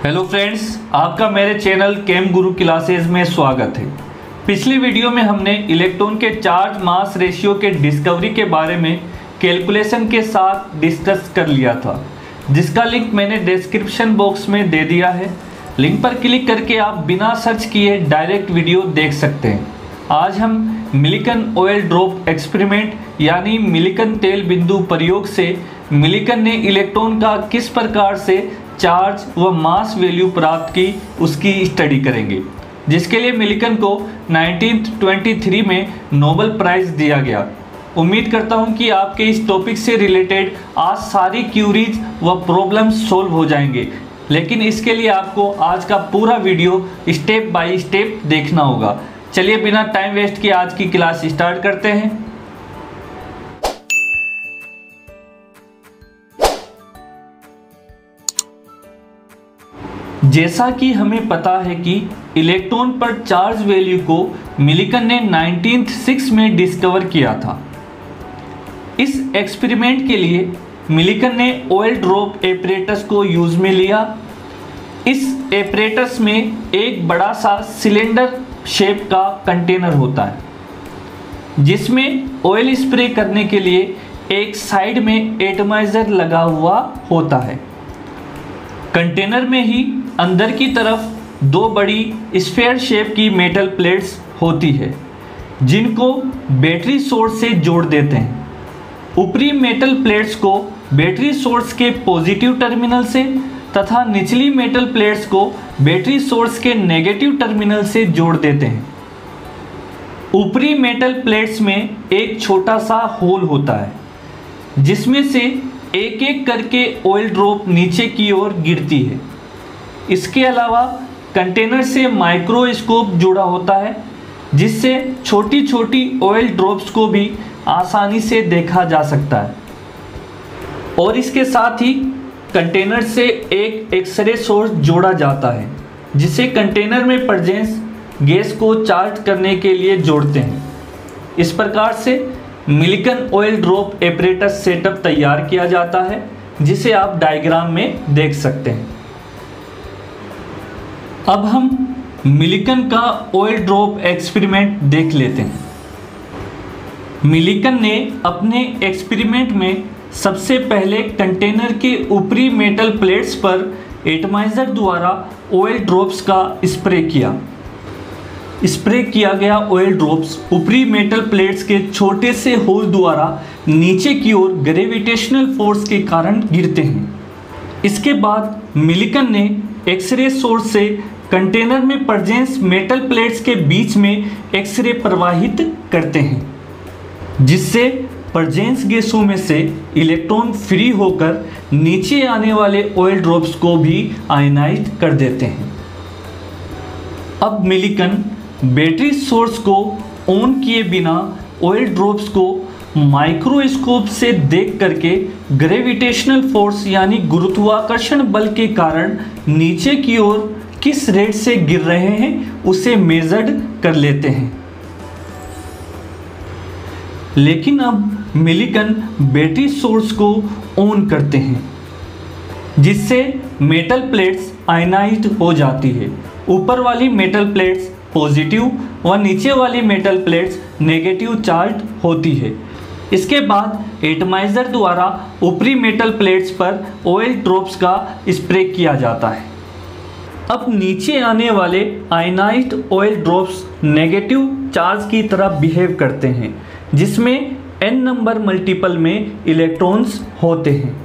Hello friends, आपका मेरे channel केम गुरु classes में स्वागत है। पिछली वीडियो में हमने इलेक्ट्रॉन के चार्ज मास रेशियो के डिस्कवरी के बारे में कैलकुलेशन के साथ डिस्कस कर लिया था, जिसका लिंक मैंने डिस्क्रिप्शन बॉक्स में दे दिया है। लिंक पर क्लिक करके आप बिना सर्च किए डायरेक्ट वीडियो देख सकते हैं। आज हम मिलिकन ऑयल ड्रॉप एक्सपेरिमेंट यानी मिलिकन तेल बिंदु प्रयोग से मिलिकन ने इलेक्ट्रॉन का किस प्रकार से चार्ज व मास वैल्यू प्राप्त की उसकी स्टडी करेंगे, जिसके लिए मिलिकन को 1923 में नोबेल प्राइज़ दिया गया। उम्मीद करता हूं कि आपके इस टॉपिक से रिलेटेड आज सारी क्यूरीज व प्रॉब्लम्स सॉल्व हो जाएंगे, लेकिन इसके लिए आपको आज का पूरा वीडियो स्टेप बाय स्टेप देखना होगा। चलिए बिना टाइम वेस्ट किए आज की क्लास स्टार्ट करते हैं। जैसा कि हमें पता है कि इलेक्ट्रॉन पर चार्ज वैल्यू को मिलिकन ने 1906 में डिस्कवर किया था। इस एक्सपेरिमेंट के लिए मिलिकन ने ऑयल ड्रॉप एपरेटस को यूज में लिया। इस एपरेटस में एक बड़ा सा सिलेंडर शेप का कंटेनर होता है, जिसमें ऑयल स्प्रे करने के लिए एक साइड में एटमाइजर लगा हुआ होता है। कंटेनर में ही अंदर की तरफ दो बड़ी स्फीयर शेप की मेटल प्लेट्स होती है, जिनको बैटरी सोर्स से जोड़ देते हैं। ऊपरी मेटल प्लेट्स को बैटरी सोर्स के पॉजिटिव टर्मिनल से तथा निचली मेटल प्लेट्स को बैटरी सोर्स के नेगेटिव टर्मिनल से जोड़ देते हैं। ऊपरी मेटल प्लेट्स में एक छोटा सा होल होता है, जिसमें से एक एक करके ऑयल ड्रॉप नीचे की ओर गिरती है। इसके अलावा कंटेनर से माइक्रोस्कोप जुड़ा होता है, जिससे छोटी छोटी ऑयल ड्रॉप्स को भी आसानी से देखा जा सकता है। और इसके साथ ही कंटेनर से एक एक्सरे सोर्स जोड़ा जाता है, जिसे कंटेनर में प्रेजेंस गैस को चार्ज करने के लिए जोड़ते हैं। इस प्रकार से Millikan oil drop apparatus setup तैयार किया जाता है, जिसे आप डायग्राम में देख सकते हैं। अब हम मिलिकन का ऑयल ड्रॉप एक्सपेरिमेंट देख लेते हैं। मिलिकन ने अपने एक्सपेरिमेंट में सबसे पहले कंटेनर के ऊपरी मेटल प्लेट्स पर एटमाइजर द्वारा ऑयल ड्रॉप्स का स्प्रे किया। स्प्रे किया गया ऑयल ड्रॉप्स ऊपरी मेटल प्लेट्स के छोटे से होल द्वारा नीचे की ओर ग्रेविटेशनल फोर्स के कारण गिरते हैं। इसके बाद मिलिकन ने एक्सरे सोर्स से कंटेनर में प्रेजेंस मेटल प्लेट्स के बीच में एक्सरे प्रवाहित करते हैं, जिससे प्रेजेंस गैसों में से इलेक्ट्रॉन फ्री होकर नीचे आने वाले ऑयल ड्रॉप्स को भी आयनाइज कर देते हैं। अब मिलिकन बैटरी सोर्स को ऑन किए बिना ऑयल ड्रॉप्स को माइक्रोस्कोप से देख करके ग्रेविटेशनल फोर्स यानी गुरुत्वाकर्षण बल के कारण नीचे की ओर किस रेट से गिर रहे हैं उसे मेजर्ड कर लेते हैं। लेकिन अब मिलिकन बैटरी सोर्स को ऑन करते हैं, जिससे मेटल प्लेट्स आयनाइज्ड हो जाती है। ऊपर वाली मेटल प्लेट्स पॉजिटिव व नीचे वाली मेटल प्लेट्स नेगेटिव चार्ज होती है। इसके बाद एटमाइजर द्वारा ऊपरी मेटल प्लेट्स पर ऑयल ड्रॉप्स का स्प्रे किया जाता है। अब नीचे आने वाले ionised oil drops negative charge की तरह बिहेव करते हैं, जिसमें n नंबर मल्टीपल में इलेक्ट्रॉन्स होते हैं।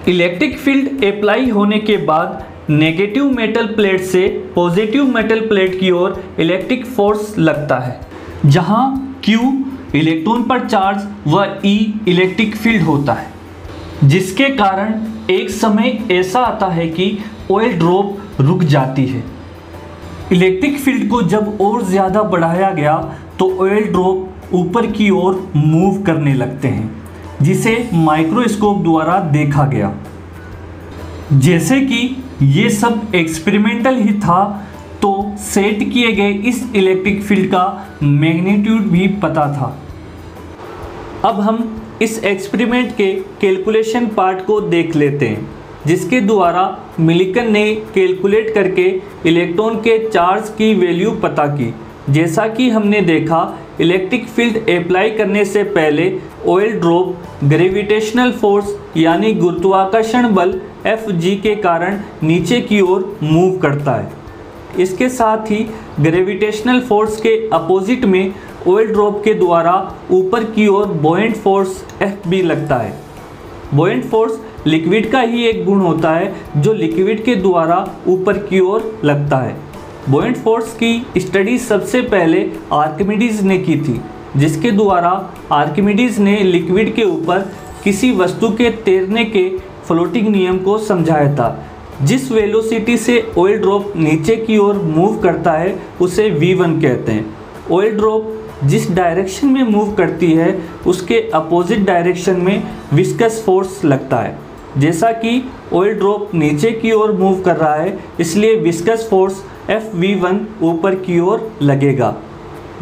इलेक्ट्रिक फील्ड अप्लाई होने के बाद नेगेटिव मेटल प्लेट से पॉजिटिव मेटल प्लेट की ओर इलेक्ट्रिक फोर्स लगता है, जहां Q इलेक्ट्रॉन पर चार्ज व E इलेक्ट्रिक फील्ड होता है, जिसके कारण एक समय ऐसा आता है कि ऑयल ड्रॉप रुक जाती है। इलेक्ट्रिक फील्ड को जब और ज़्यादा बढ़ाया गया तो ऑयल ड्रॉप ऊपर की ओर मूव करने लगते हैं, जिसे माइक्रोस्कोप द्वारा देखा गया। जैसे कि ये सब एक्सपेरिमेंटल ही था, तो सेट किए गए इस इलेक्ट्रिक फील्ड का मैग्नीट्यूड भी पता था। अब हम इस एक्सपेरिमेंट के कैलकुलेशन पार्ट को देख लेते हैं। जिसके द्वारा मिलिकन ने कैलकुलेट करके इलेक्ट्रॉन के चार्ज की वैल्यू पता की। जैसा कि हमने देखा, इलेक्ट्रिक फील्ड अप्लाई करने से पहले ऑयल ड्रॉप ग्रेविटेशनल फोर्स यानी गुरुत्वाकर्षण बल Fg के कारण नीचे की ओर मूव करता है। इसके साथ ही ग्रेविटेशनल फोर्स के अपोजिट में ऑयल ड्रॉप के द्वारा ऊपर की ओर बॉयंट फोर्स Fb लगता है। बॉयंट फोर्स लिक्विड का ही एक गुण होता है जो लिक्विड के द्वारा ऊपर की ओर लगता है। बॉयंट फोर्स की स्टडी सबसे पहले आर्किमिडीज ने की थी, जिसके द्वारा आर्किमिडीज ने लिक्विड के ऊपर किसी वस्तु के तैरने के फ्लोटिंग नियम को समझाया था। जिस वेलोसिटी से ऑयल ड्रॉप नीचे की ओर मूव करता है उसे v1 कहते हैं। ऑयल ड्रॉप जिस डायरेक्शन में मूव करती है उसके अपोजिट डायरेक्शन में विस्कस फोर्स लगता है। जैसा कि ऑयल ड्रॉप नीचे की ओर मूव कर रहा है, इसलिए विस्कस फोर्स Fv1 ऊपर की ओर लगेगा।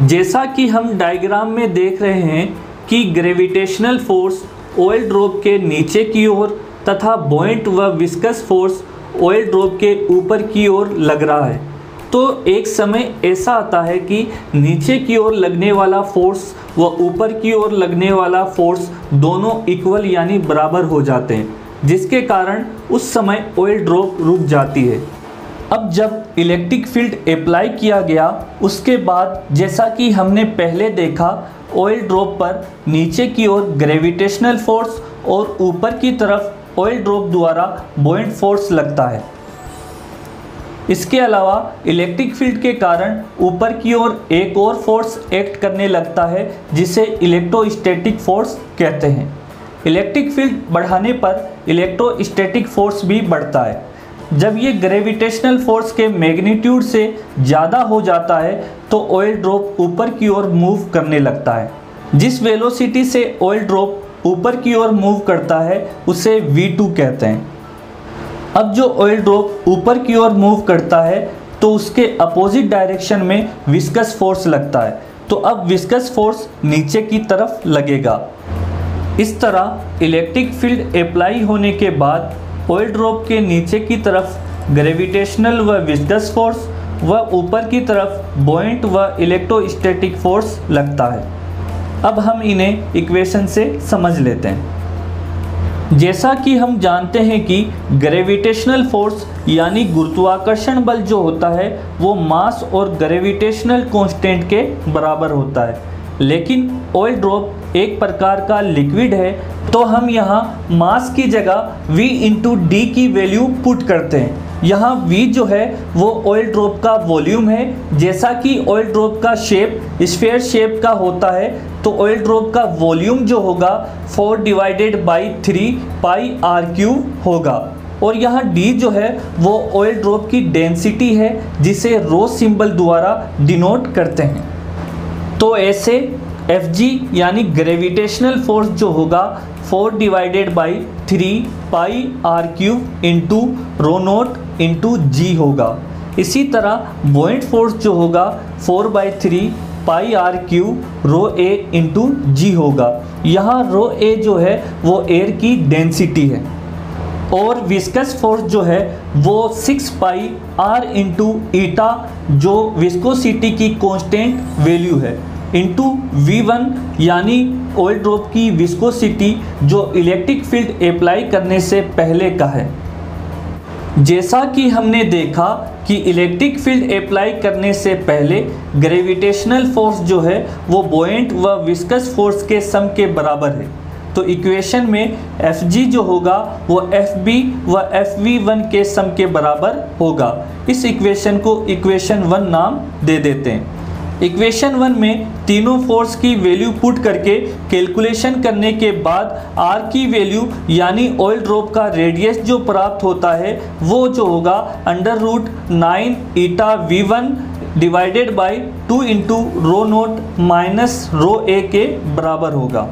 जैसा कि हम डायग्राम में देख रहे हैं कि ग्रेविटेशनल फोर्स ऑयल ड्रॉप के नीचे की ओर तथा बॉयंट व विस्कस फोर्स ऑयल ड्रॉप के ऊपर की ओर लग रहा है, तो एक समय ऐसा आता है कि नीचे की ओर लगने वाला फोर्स व ऊपर की ओर लगने वाला फोर्स दोनों इक्वल यानी बराबर हो जाते हैं, जिसके कारण उस समय ऑयल ड्रॉप रुक जाती है। अब जब इलेक्ट्रिक फील्ड अप्लाई किया गया उसके बाद, जैसा कि हमने पहले देखा, ऑयल ड्रॉप पर नीचे की ओर ग्रेविटेशनल फोर्स और ऊपर की तरफ ऑयल ड्रॉप द्वारा बॉयंट फोर्स लगता है। इसके अलावा इलेक्ट्रिक फील्ड के कारण ऊपर की ओर एक और फोर्स एक्ट करने लगता है जिसे इलेक्ट्रोस्टैटिक फोर्स कहते हैं। इलेक्ट्रिक फील्ड बढ़ाने पर इलेक्ट्रोस्टैटिक फोर्स भी बढ़ता है। जब ये ग्रेविटेशनल फोर्स के मैग्नीट्यूड से ज़्यादा हो जाता है तो ऑयल ड्रॉप ऊपर की ओर मूव करने लगता है। जिस वेलोसिटी से ऑयल ड्रॉप ऊपर की ओर मूव करता है उसे v2 कहते हैं। अब जो ऑयल ड्रॉप ऊपर की ओर मूव करता है तो उसके अपोजिट डायरेक्शन में विस्कस फोर्स लगता है, तो अब विस्कस फोर्स नीचे की तरफ लगेगा। इस तरह इलेक्ट्रिक फील्ड अप्लाई होने के बाद ऑयल ड्रॉप के नीचे की तरफ ग्रेविटेशनल व विस्कस फोर्स व ऊपर की तरफ बॉयंट व इलेक्ट्रोस्टैटिक फोर्स लगता है। अब हम इन्हें इक्वेशन से समझ लेते हैं। जैसा कि हम जानते हैं कि ग्रेविटेशनल फोर्स यानी गुरुत्वाकर्षण बल जो होता है वो मास और ग्रेविटेशनल कांस्टेंट के बराबर होता है, लेकिन ऑयल ड्रॉप एक प्रकार का लिक्विड है, तो हम यहाँ मास की जगह v इंटू डी की वैल्यू पुट करते हैं। यहाँ v जो है वो ऑयल ड्रॉप का वॉल्यूम है। जैसा कि ऑयल ड्रॉप का शेप स्फीयर शेप का होता है, तो ऑयल ड्रॉप का वॉल्यूम जो होगा 4/3 पाई r³ होगा। और यहाँ d जो है वो ऑयल ड्रॉप की डेंसिटी है, जिसे रो सिंबल द्वारा डिनोट करते हैं। तो ऐसे Fg यानी ग्रेविटेशनल फोर्स जो होगा 4/3 pi r³ into rho naught into g होगा। इसी तरह बॉयंट फोर्स जो होगा 4/3 pi r³ rho a into g होगा। यहाँ रो a जो है वो एयर की डेंसिटी है। और विस्कस फोर्स जो है वो 6 पाई r इंटू ईटा जो विस्कोसिटी की कांस्टेंट वैल्यू है इंटू v1 यानी ऑयल ड्रॉप की विस्कोसिटी जो इलेक्ट्रिक फील्ड अप्लाई करने से पहले का है। जैसा कि हमने देखा कि इलेक्ट्रिक फील्ड अप्लाई करने से पहले ग्रेविटेशनल फोर्स जो है वो बॉयंट व विस्कस फोर्स के सम के बराबर है, तो इक्वेशन में Fg जो होगा वो Fb व Fv1 के सम के बराबर होगा। इस इक्वेशन को इक्वेशन 1 नाम दे देते हैं। इक्वेशन 1 में तीनों फोर्स की वैल्यू पुट करके कैलकुलेशन करने के बाद r की वैल्यू यानी ऑयल ड्रॉप का रेडियस जो प्राप्त होता है वो जो होगा √9 ईटा v1 divided by 2 into rho naught minus row a के बराबर होगा।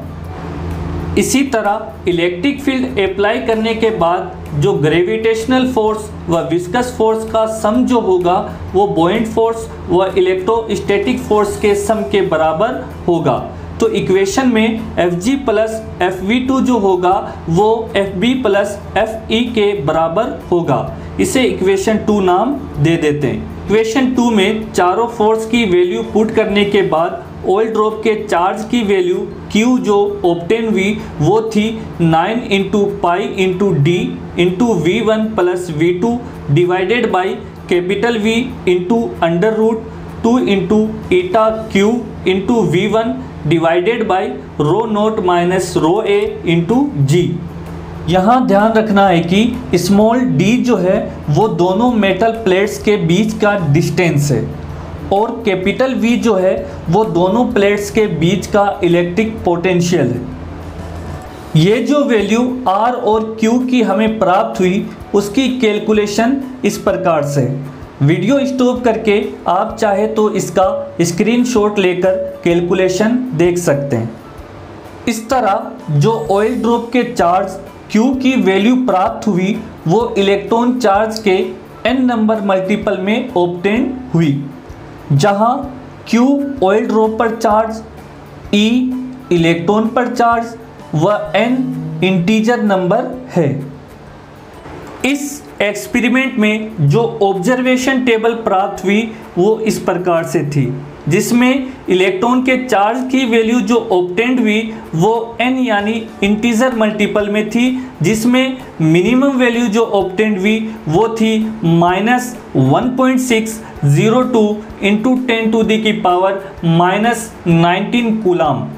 इसी तरह इलेक्ट्रिक फील्ड अप्लाई करने के बाद जो ग्रेविटेशनल फोर्स व विस्कस फोर्स का सम जो होगा वो बॉयंट फोर्स व इलेक्ट्रोस्टैटिक फोर्स के सम के बराबर होगा। तो इक्वेशन में Fg प्लस Fv2 जो होगा वो Fb प्लस Fe के बराबर होगा। इसे इक्वेशन 2 नाम दे देते हैं। इक्वेशन 2 में चारों फोर्स की वैल्यू पुट करने के बाद ऑयल ड्रॉप के चार्ज की वैल्यू Q जो ऑब्टेन हुई वो थी 9 into pi into D into V1 plus V2 divided by capital V into under root 2 into eta Q into V1 divided by rho naught minus rho A into G. यहाँ ध्यान रखना है कि small d जो है वो दोनों metal plates के बीच का डिस्टेंस है और कैपिटल V जो है वो दोनों प्लेट्स के बीच का इलेक्ट्रिक पोटेंशियल है। ये जो वैल्यू R और Q की हमें प्राप्त हुई उसकी कैलकुलेशन इस प्रकार से। वीडियो स्टॉप करके आप चाहे तो इसका स्क्रीनशॉट लेकर कैलकुलेशन देख सकते हैं। इस तरह जो ऑयल ड्रॉप के चार्ज Q की वैल्यू प्राप्त हुई वो इलेक्ट्रॉन चार्ज के n नंबर मल्टीपल में ऑब्टेन हुई, जहां Q ऑयल ड्रॉप पर चार्ज, E इलेक्ट्रॉन पर चार्ज व n इंटीजर नंबर है। इस एक्सपेरिमेंट में जो ऑब्जर्वेशन टेबल प्राप्त हुई वो इस प्रकार से थी, जिसमें इलेक्ट्रॉन के चार्ज की वैल्यू जो ऑब्टेन्ड हुई वो n यानी इंटीजर मल्टीपल में थी, जिसमें मिनिमम वैल्यू जो ऑब्टेन्ड हुई वो थी -1.602 इंटू 10⁻⁻19 कूलाम।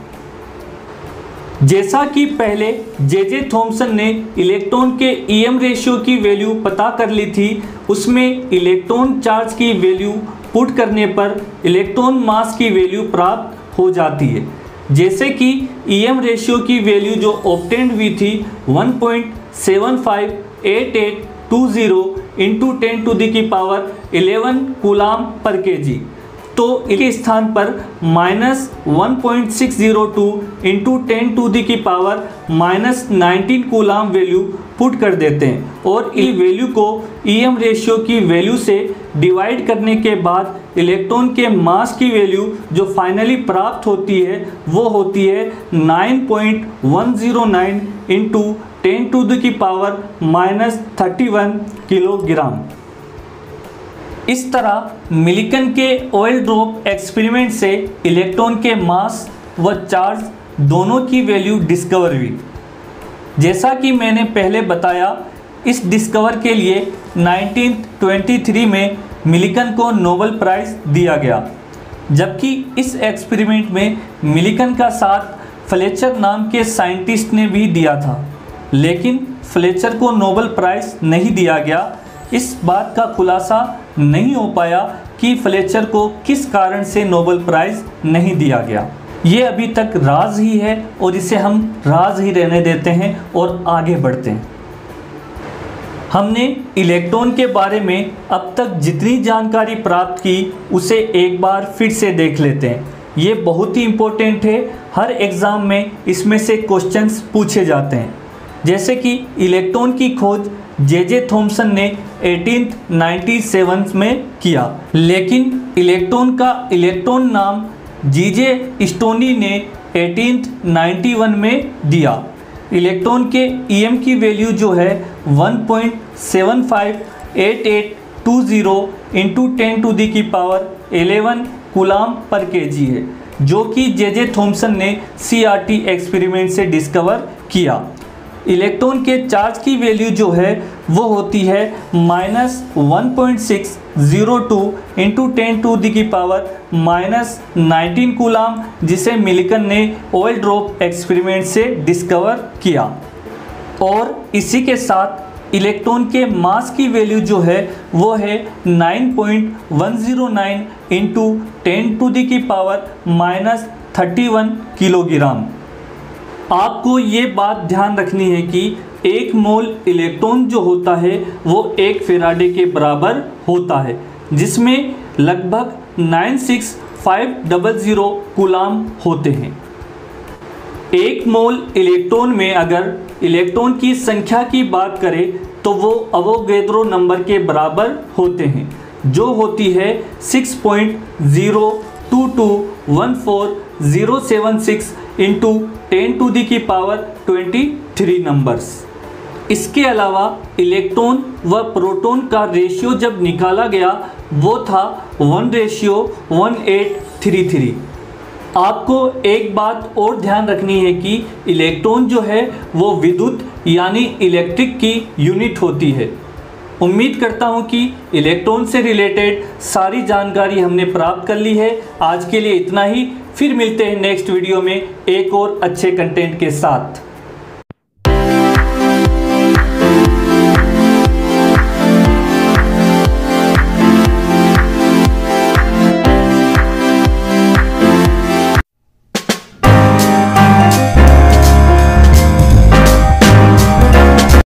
जैसा कि पहले जे थॉम्सन ने इलेक्ट्रॉन के EM रेशियो की वैल्यू पता कर ली थी, उसमें इलेक्ट्रॉन चार्ज की वैल्यू पुट करने पर इलेक्ट्रॉन मास की वैल्यू प्राप्त हो जाती है। जैसे कि EM रेशियो की वैल्यू जो ऑब्टेन्ड हुई थी 1.758820 इंटू 10⁻11 कूलाम पर केजी, तो इसके स्थान पर -1.602 इंटू 10⁻⁻19 कूलाम वैल्यू पुट कर देते हैं और इस वैल्यू को EM रेशियो की वैल्यू से डिवाइड करने के बाद इलेक्ट्रॉन के मास की वैल्यू जो फाइनली प्राप्त होती है वो होती है 9.109 इंटू 10⁻31 किलोग्राम। इस तरह मिलिकन के ऑयल ड्रॉप एक्सपेरिमेंट से इलेक्ट्रॉन के मास व चार्ज दोनों की वैल्यू डिस्कवर हुई। जैसा कि मैंने पहले बताया, इस डिस्कवर के लिए 1923 में मिलिकन को नोबेल प्राइज़ दिया गया, जबकि इस एक्सपेरिमेंट में मिलिकन का साथ फ्लेचर नाम के साइंटिस्ट ने भी दिया था, लेकिन फ्लेचर को नोबेल प्राइज़ नहीं दिया गया। इस बात का खुलासा नहीं हो पाया कि फ्लेचर को किस कारण से नोबेल प्राइज़ नहीं दिया गया। ये अभी तक राज ही है और इसे हम राज ही रहने देते हैं और आगे बढ़ते हैं। हमने इलेक्ट्रॉन के बारे में अब तक जितनी जानकारी प्राप्त की उसे एक बार फिर से देख लेते हैं। ये बहुत ही इम्पोर्टेंट है, हर एग्ज़ाम में इसमें से क्वेश्चंस पूछे जाते हैं। जैसे कि इलेक्ट्रॉन की खोज जे थॉम्सन ने 1897 में किया, लेकिन इलेक्ट्रॉन का इलेक्ट्रॉन नाम जे स्टोनी ने 1891 में दिया। इलेक्ट्रॉन के EM की वैल्यू जो है 1.758820 इंटू 10⁻11 कूलाम पर केजी है, जो कि जे थॉम्सन ने CRT एक्सपेरिमेंट से डिस्कवर किया। इलेक्ट्रॉन के चार्ज की वैल्यू जो है वो होती है -1.602 इंटू 10⁻⁻19 कूलाम, जिसे मिलिकन ने ऑयल ड्रॉप एक्सपेरिमेंट से डिस्कवर किया। और इसी के साथ इलेक्ट्रॉन के मास की वैल्यू जो है वो है 9.109 इंटू 10⁻31 किलोग्राम। आपको ये बात ध्यान रखनी है कि एक मोल इलेक्ट्रॉन जो होता है वो एक फेराडे के बराबर होता है, जिसमें लगभग 96500 कूलाम होते हैं। एक मोल इलेक्ट्रॉन में अगर इलेक्ट्रॉन की संख्या की बात करें तो वो अवोगैद्रो नंबर के बराबर होते हैं, जो होती है 6.02214 076 इंटू 10⁻23 नंबर्स। इसके अलावा इलेक्ट्रॉन व प्रोटॉन का रेशियो जब निकाला गया वो था 1:1833। आपको एक बात और ध्यान रखनी है कि इलेक्ट्रॉन जो है वो विद्युत यानी इलेक्ट्रिक की यूनिट होती है। उम्मीद करता हूँ कि इलेक्ट्रॉन से रिलेटेड सारी जानकारी हमने प्राप्त कर ली है। आज के लिए इतना ही, फिर मिलते हैं नेक्स्ट वीडियो में एक और अच्छे कंटेंट के साथ।